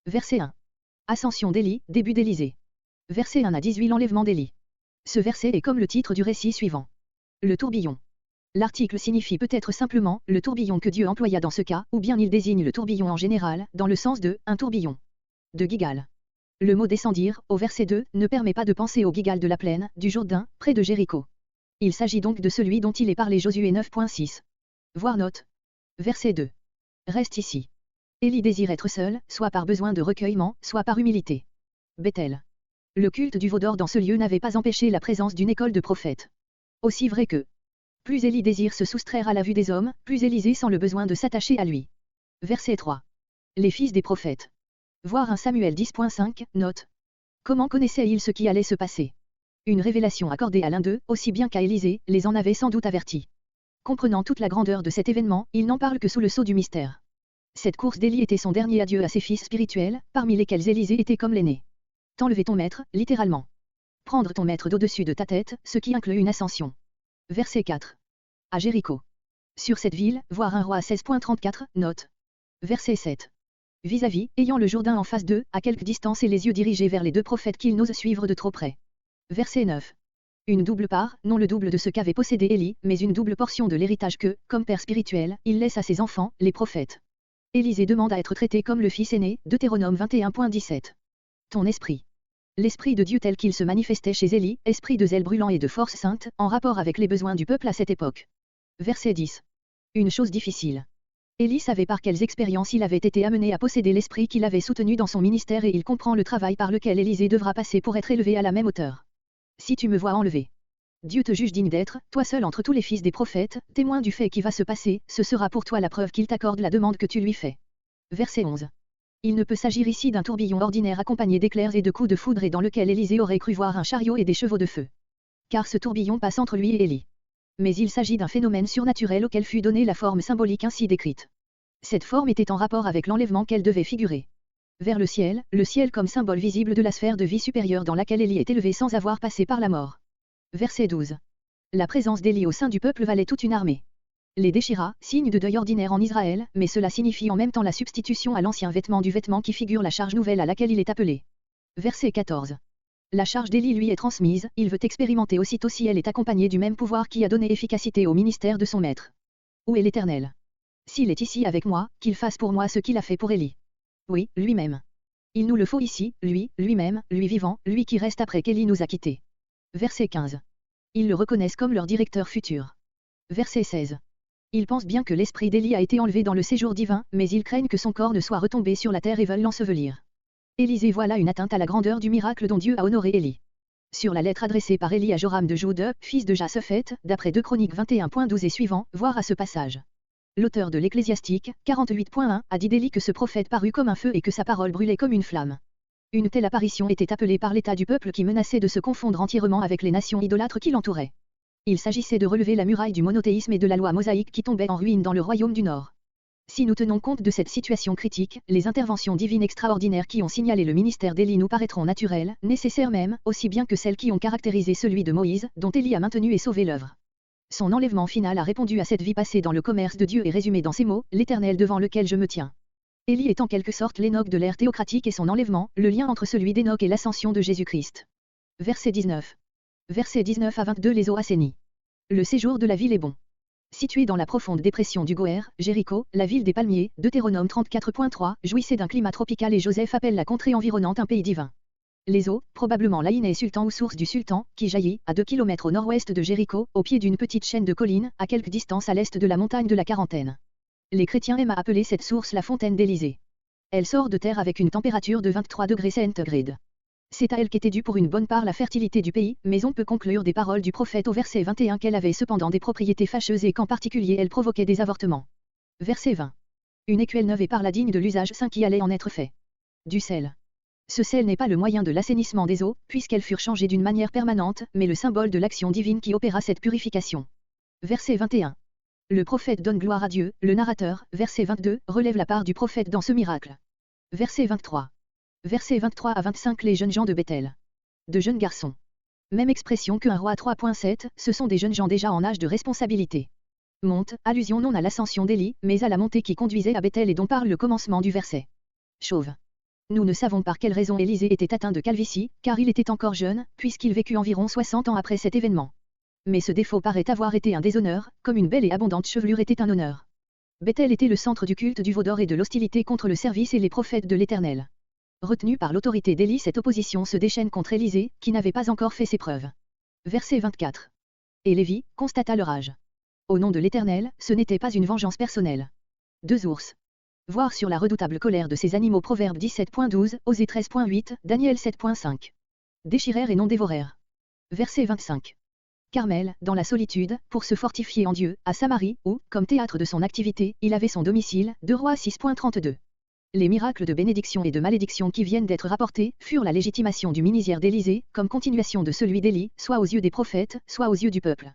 Verset 1. Ascension d'Élie, début d'Élysée. Verset 1 à 18 L'enlèvement d'Élie. Ce verset est comme le titre du récit suivant. Le tourbillon. L'article signifie peut-être simplement le tourbillon que Dieu employa dans ce cas, ou bien il désigne le tourbillon en général, dans le sens de un tourbillon. De Gigal. Le mot descendir, au verset 2, ne permet pas de penser au Gigal de la plaine, du Jourdain, près de Jéricho. Il s'agit donc de celui dont il est parlé Josué 9.6. Voir note. Verset 2. Reste ici. Élie désire être seul, soit par besoin de recueillement, soit par humilité. Bethel. Le culte du veau d'or dans ce lieu n'avait pas empêché la présence d'une école de prophètes. Aussi vrai que plus Élie désire se soustraire à la vue des hommes, plus Élisée sent le besoin de s'attacher à lui. Verset 3. Les fils des prophètes. Voir 1 Samuel 10.5, note. Comment connaissait-il ce qui allait se passer? Une révélation accordée à l'un d'eux, aussi bien qu'à Élisée, les en avait sans doute avertis. Comprenant toute la grandeur de cet événement, il n'en parle que sous le sceau du mystère. Cette course d'Élie était son dernier adieu à ses fils spirituels, parmi lesquels Élisée était comme l'aîné. T'enlever ton maître, littéralement. Prendre ton maître d'au-dessus de ta tête, ce qui inclut une ascension. Verset 4. À Jéricho. Sur cette ville, voir 1 Roi 16.34, note. Verset 7. Vis-à-vis, ayant le Jourdain en face d'eux, à quelque distance et les yeux dirigés vers les deux prophètes qu'ils n'osent suivre de trop près. Verset 9. Une double part, non le double de ce qu'avait possédé Élie, mais une double portion de l'héritage que, comme père spirituel, il laisse à ses enfants, les prophètes. Élisée demande à être traité comme le fils aîné, Deutéronome 21.17. Ton esprit. L'esprit de Dieu tel qu'il se manifestait chez Élie, esprit de zèle brûlant et de force sainte, en rapport avec les besoins du peuple à cette époque. Verset 10. Une chose difficile. Élie savait par quelles expériences il avait été amené à posséder l'esprit qui l'avait soutenu dans son ministère et il comprend le travail par lequel Élisée devra passer pour être élevé à la même hauteur. Si tu me vois enlevé, Dieu te juge digne d'être, toi seul entre tous les fils des prophètes, témoin du fait qui va se passer, ce sera pour toi la preuve qu'il t'accorde la demande que tu lui fais. Verset 11. Il ne peut s'agir ici d'un tourbillon ordinaire accompagné d'éclairs et de coups de foudre et dans lequel Élisée aurait cru voir un chariot et des chevaux de feu. Car ce tourbillon passe entre lui et Élie. Mais il s'agit d'un phénomène surnaturel auquel fut donnée la forme symbolique ainsi décrite. Cette forme était en rapport avec l'enlèvement qu'elle devait figurer. Vers le ciel comme symbole visible de la sphère de vie supérieure dans laquelle Élie est élevé sans avoir passé par la mort. Verset 12. La présence d'Élie au sein du peuple valait toute une armée. Les déchira, signe de deuil ordinaire en Israël, mais cela signifie en même temps la substitution à l'ancien vêtement du vêtement qui figure la charge nouvelle à laquelle il est appelé. Verset 14. La charge d'Élie lui est transmise, il veut expérimenter aussitôt si elle est accompagnée du même pouvoir qui a donné efficacité au ministère de son maître. Où est l'Éternel? S'il est ici avec moi, qu'il fasse pour moi ce qu'il a fait pour Élie. Oui, lui-même. Il nous le faut ici, lui-même, lui vivant, lui qui reste après qu'Élie nous a quittés. Verset 15. Ils le reconnaissent comme leur directeur futur. Verset 16. Ils pensent bien que l'esprit d'Élie a été enlevé dans le séjour divin, mais ils craignent que son corps ne soit retombé sur la terre et veulent l'ensevelir. Élisée voit là une atteinte à la grandeur du miracle dont Dieu a honoré Élie. Sur la lettre adressée par Élie à Joram de Jude, fils de Jasaphat, d'après 2 Chroniques 21.12 et suivant, voir à ce passage. L'auteur de l'Ecclésiastique, 48.1, a dit d'Élie que ce prophète parut comme un feu et que sa parole brûlait comme une flamme. Une telle apparition était appelée par l'état du peuple qui menaçait de se confondre entièrement avec les nations idolâtres qui l'entouraient. Il s'agissait de relever la muraille du monothéisme et de la loi mosaïque qui tombait en ruine dans le royaume du Nord. Si nous tenons compte de cette situation critique, les interventions divines extraordinaires qui ont signalé le ministère d'Élie nous paraîtront naturelles, nécessaires même, aussi bien que celles qui ont caractérisé celui de Moïse, dont Élie a maintenu et sauvé l'œuvre. Son enlèvement final a répondu à cette vie passée dans le commerce de Dieu et résumé dans ces mots, l'Éternel devant lequel je me tiens. Élie est en quelque sorte l'Hénoch de l'ère théocratique et son enlèvement, le lien entre celui d'Hénoch et l'ascension de Jésus-Christ. Verset 19. Versets 19 à 22 Les eaux assainies. Le séjour de la ville est bon. Située dans la profonde dépression du Goër, Jéricho, la ville des palmiers, Deutéronome 34.3, jouissait d'un climat tropical et Joseph appelle la contrée environnante un pays divin. Les eaux, probablement l'Aïné Sultan ou source du Sultan, qui jaillit, à 2 km au nord-ouest de Jéricho, au pied d'une petite chaîne de collines, à quelque distance à l'est de la montagne de la Quarantaine. Les chrétiens aiment à appeler cette source la fontaine d'Élysée. Elle sort de terre avec une température de 23 degrés centigrades. C'est à elle qu'était due pour une bonne part la fertilité du pays, mais on peut conclure des paroles du prophète au verset 21 qu'elle avait cependant des propriétés fâcheuses et qu'en particulier elle provoquait des avortements. Verset 20. Une écuelle neuve et par la digne de l'usage saint qui allait en être fait. Du sel. Ce sel n'est pas le moyen de l'assainissement des eaux, puisqu'elles furent changées d'une manière permanente, mais le symbole de l'action divine qui opéra cette purification. Verset 21. Le prophète donne gloire à Dieu, le narrateur, verset 22, relève la part du prophète dans ce miracle. Verset 23. Versets 23 à 25 Les jeunes gens de Bethel. De jeunes garçons. Même expression que 1 Roi 3.7, ce sont des jeunes gens déjà en âge de responsabilité. Monte, allusion non à l'ascension d'Élie, mais à la montée qui conduisait à Bethel et dont parle le commencement du verset. Chauve. Nous ne savons par quelle raison Élisée était atteint de calvitie, car il était encore jeune, puisqu'il vécut environ 60 ans après cet événement. Mais ce défaut paraît avoir été un déshonneur, comme une belle et abondante chevelure était un honneur. Bethel était le centre du culte du veau d'or et de l'hostilité contre le service et les prophètes de l'Éternel. Retenu par l'autorité d'Élie, cette opposition se déchaîne contre Élisée, qui n'avait pas encore fait ses preuves. Verset 24. Et Lévi constata leur âge. Au nom de l'Éternel, ce n'était pas une vengeance personnelle. 2 ours. Voir sur la redoutable colère de ces animaux. Proverbe 17.12, Osée 13.8, Daniel 7.5. Déchirèrent et non dévorèrent. Verset 25. Carmel, dans la solitude, pour se fortifier en Dieu, à Samarie, où, comme théâtre de son activité, il avait son domicile, 2 Rois 6.32. Les miracles de bénédiction et de malédiction qui viennent d'être rapportés, furent la légitimation du ministère d'Élisée, comme continuation de celui d'Élie, soit aux yeux des prophètes, soit aux yeux du peuple.